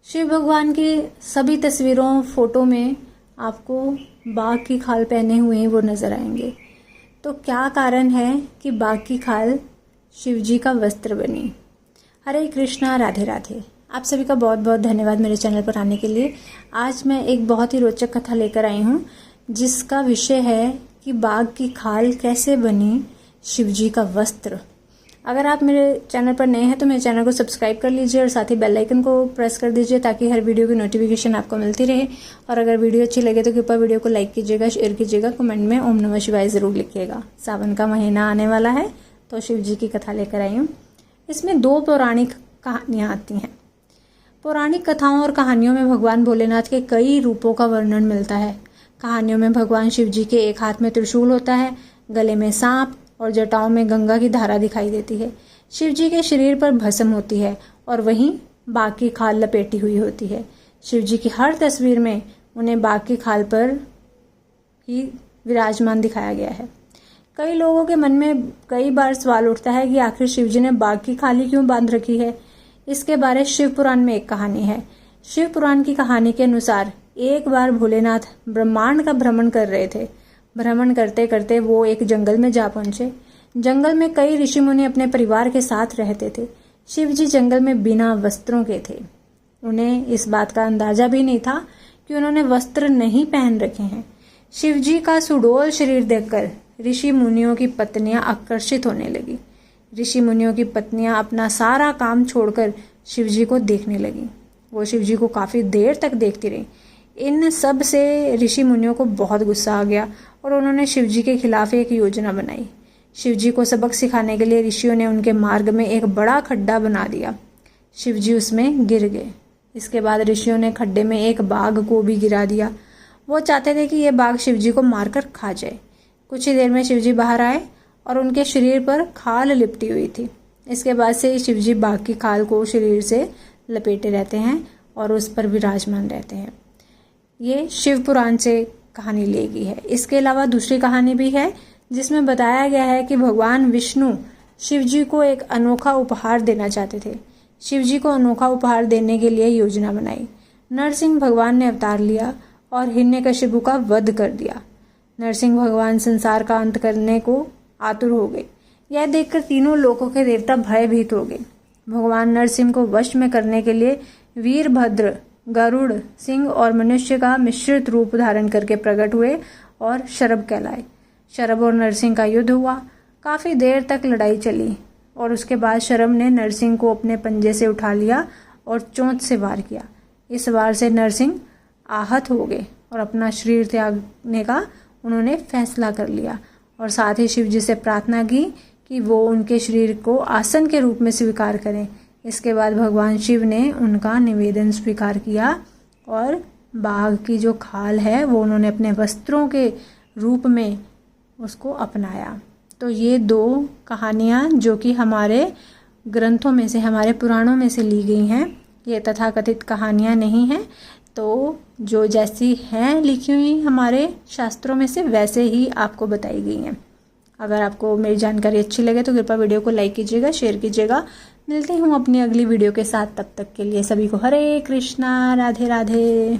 शिव भगवान की सभी तस्वीरों फोटो में आपको बाघ की खाल पहने हुए वो नजर आएंगे। तो क्या कारण है कि बाघ की खाल शिव जी का वस्त्र बनी? हरे कृष्णा, राधे राधे। आप सभी का बहुत बहुत धन्यवाद मेरे चैनल पर आने के लिए। आज मैं एक बहुत ही रोचक कथा लेकर आई हूँ जिसका विषय है कि बाघ की खाल कैसे बनी शिव जी का वस्त्र। अगर आप मेरे चैनल पर नए हैं तो मेरे चैनल को सब्सक्राइब कर लीजिए और साथ ही बेल आइकन को प्रेस कर दीजिए ताकि हर वीडियो की नोटिफिकेशन आपको मिलती रहे। और अगर वीडियो अच्छी लगे तो कृपया वीडियो को लाइक कीजिएगा, शेयर कीजिएगा, कमेंट में ओम नमः शिवाय जरूर लिखिएगा। सावन का महीना आने वाला है तो शिव जी की कथा लेकर आई हूँ। इसमें दो पौराणिक कहानियाँ आती हैं। पौराणिक कथाओं और कहानियों में भगवान भोलेनाथ के कई रूपों का वर्णन मिलता है। कहानियों में भगवान शिव जी के एक हाथ में त्रिशूल होता है, गले में सांप और जटाओं में गंगा की धारा दिखाई देती है। शिव जी के शरीर पर भस्म होती है और वहीं बाघ की खाल लपेटी हुई होती है। शिव जी की हर तस्वीर में उन्हें बाघ की खाल पर ही विराजमान दिखाया गया है। कई लोगों के मन में कई बार सवाल उठता है कि आखिर शिव जी ने बाघ की खाल ही क्यों बांध रखी है। इसके बारे शिव पुराण में एक कहानी है। शिव पुराण की कहानी के अनुसार एक बार भोलेनाथ ब्रह्मांड का भ्रमण कर रहे थे। भ्रमण करते करते वो एक जंगल में जा पहुंचे। जंगल में कई ऋषि मुनि अपने परिवार के साथ रहते थे। शिव जी जंगल में बिना वस्त्रों के थे। उन्हें इस बात का अंदाजा भी नहीं था कि उन्होंने वस्त्र नहीं पहन रखे हैं। शिव जी का सुडौल शरीर देखकर ऋषि मुनियों की पत्नियां आकर्षित होने लगी। ऋषि मुनियों की पत्नियां अपना सारा काम छोड़कर शिव जी को देखने लगी। वो शिव जी को काफी देर तक देखती रही। इन सब से ऋषि मुनियों को बहुत गुस्सा आ गया और उन्होंने शिव जी के खिलाफ एक योजना बनाई। शिव जी को सबक सिखाने के लिए ऋषियों ने उनके मार्ग में एक बड़ा खड्डा बना दिया। शिव जी उसमें गिर गए। इसके बाद ऋषियों ने खड्डे में एक बाघ को भी गिरा दिया। वो चाहते थे कि यह बाघ शिव जी को मारकर खा जाए। कुछ ही देर में शिव जी बाहर आए और उनके शरीर पर खाल लिपटी हुई थी। इसके बाद से शिव जी बाघ की खाल को शरीर से लपेटे रहते हैं और उस पर विराजमान रहते हैं। ये शिव पुराण से कहानी ली गई है। इसके अलावा दूसरी कहानी भी है जिसमें बताया गया है कि भगवान विष्णु शिव जी को एक अनोखा उपहार देना चाहते थे। शिव जी को अनोखा उपहार देने के लिए योजना बनाई। नरसिंह भगवान ने अवतार लिया और हिरण्यकशिपु का वध कर दिया। नरसिंह भगवान संसार का अंत करने को आतुर हो गए। यह देखकर तीनों लोकों के देवता भयभीत हो गए। भगवान नरसिंह को वश में करने के लिए वीरभद्र, गरुड़, सिंह और मनुष्य का मिश्रित रूप धारण करके प्रकट हुए और शरभ कहलाए। शरभ और नरसिंह का युद्ध हुआ। काफी देर तक लड़ाई चली और उसके बाद शरभ ने नरसिंह को अपने पंजे से उठा लिया और चोंच से वार किया। इस वार से नरसिंह आहत हो गए और अपना शरीर त्यागने का उन्होंने फैसला कर लिया और साथ ही शिव जी से प्रार्थना की कि वो उनके शरीर को आसन के रूप में स्वीकार करें। इसके बाद भगवान शिव ने उनका निवेदन स्वीकार किया और बाघ की जो खाल है वो उन्होंने अपने वस्त्रों के रूप में उसको अपनाया। तो ये दो कहानियाँ जो कि हमारे ग्रंथों में से, हमारे पुराणों में से ली गई हैं, ये तथाकथित कहानियाँ नहीं हैं। तो जो जैसी हैं लिखी हुई हमारे शास्त्रों में से वैसे ही आपको बताई गई हैं। अगर आपको मेरी जानकारी अच्छी लगे तो कृपया वीडियो को लाइक कीजिएगा, शेयर कीजिएगा। मिलती हूँ अपनी अगली वीडियो के साथ। तब तक के लिए सभी को हरे कृष्णा, राधे राधे।